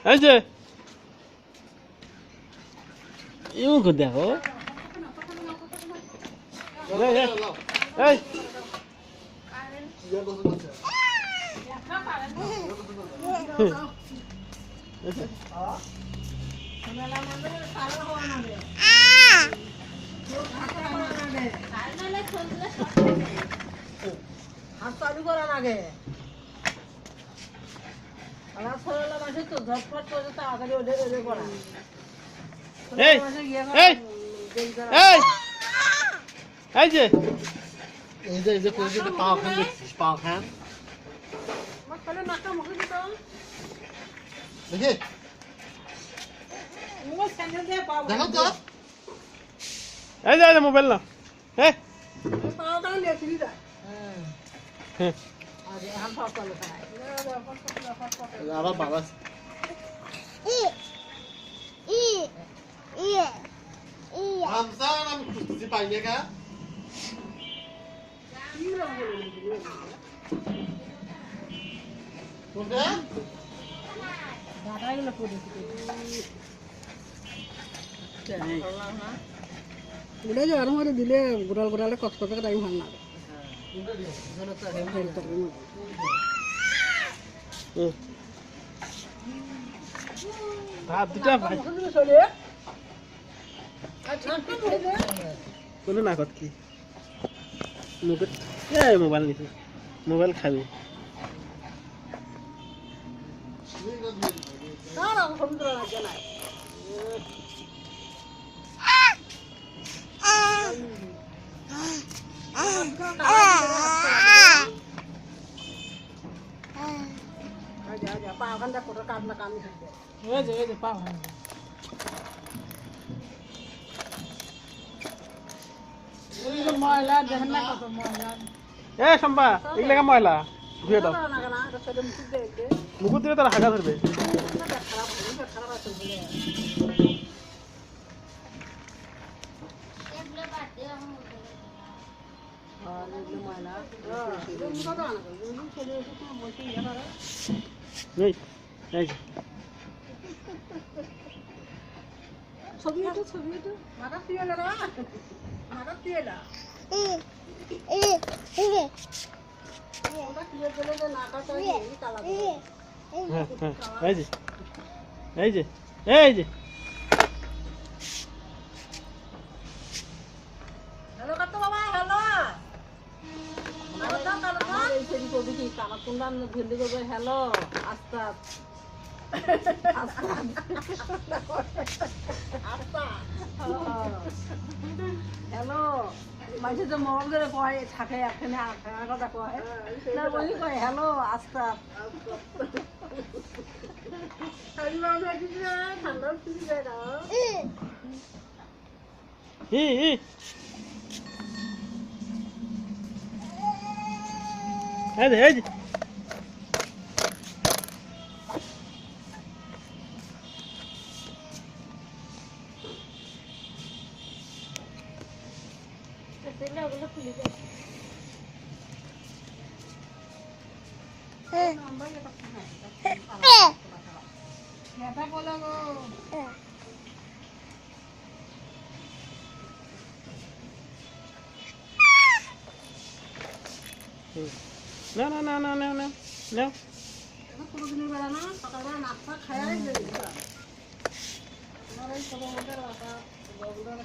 এই যে ইউ কো দেখো এই হাত চালু করার আগে আমার ছোটবেলা মাসে তো ঝটফট করে তাড়াতাড়ি ওঠে ওঠে পড়া এই এই এই এই যে এই যে কোন যে পাও খান দেখছিস পাও খান আমার খালে নাকা মুখে দিত দেখে মোবাইল স্যান্ডেল দিয়ে পাও দেখো তো এই যে মোবাইল না এই পাও কানে নিয়ে ফিরি যায় হ্যাঁ আরে এখন সব চালু খায় আবার বাবা আমসা আমি খুঁজতেছি পাই না কা কোনটা দাদাগুলো পড়েছে দিলে যে আর মরে দিলে গোড়াল গোড়ালে কষ্ট করে টাইম ভাল না ভাত দুটা ভাই কোনো না কত কি মুখে এই মোবাইল নিতে মোবাইল খাবি পাওখানটা করে কান্না কামি থাকবে ওই যে পাওখান ময়লা দেখেন না কত ময়লা এ সম্পা এগুলা ময়লা ধুয়ে দাও মুকুট দিলে তার হাগা ধরবে এই এই ছবি মাথা তুইলা রা মাথা তুইলা ওটা তুলে দিলে যে নাকা চাই এই কালা এই যে এই যে এই যে হ্যালো কত বাবা হ্যালো এই সেটি কবি কি কালা কুন্ডান ভিন্ডি করবে হ্যালো আস্তা হ্যালো মাঝে যে মরল করে কয় থাকে এখানে কথা কয় না বলি কয় হ্যালো আস্তা ঠান্ডা ফিরে যায় না এই যে এই যে No, no, no, no, no, no, no. কোনোদিনের বেলা না সকালবেলা নাস্তা খায়াই বেরিয়ে আমার এই সব আমাদের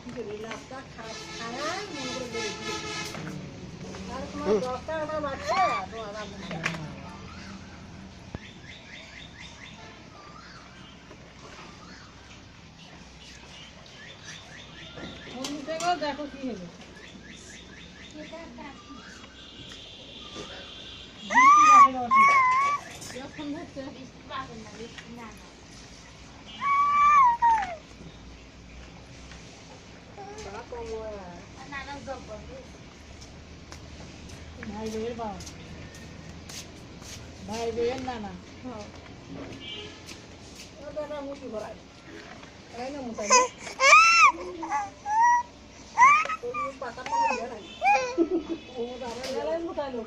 কি করি নাস্তা খায়াই মনে করে বেরিয়ে আর তোমার 10টা আমার বাচ্চা তোমার দেখো কি হবে ভাই বের বাবা ভাই বের না না দাদা মুঠি ভরাই তাই না মুঠাই পাতা পাতা মেলায় মোটা লোক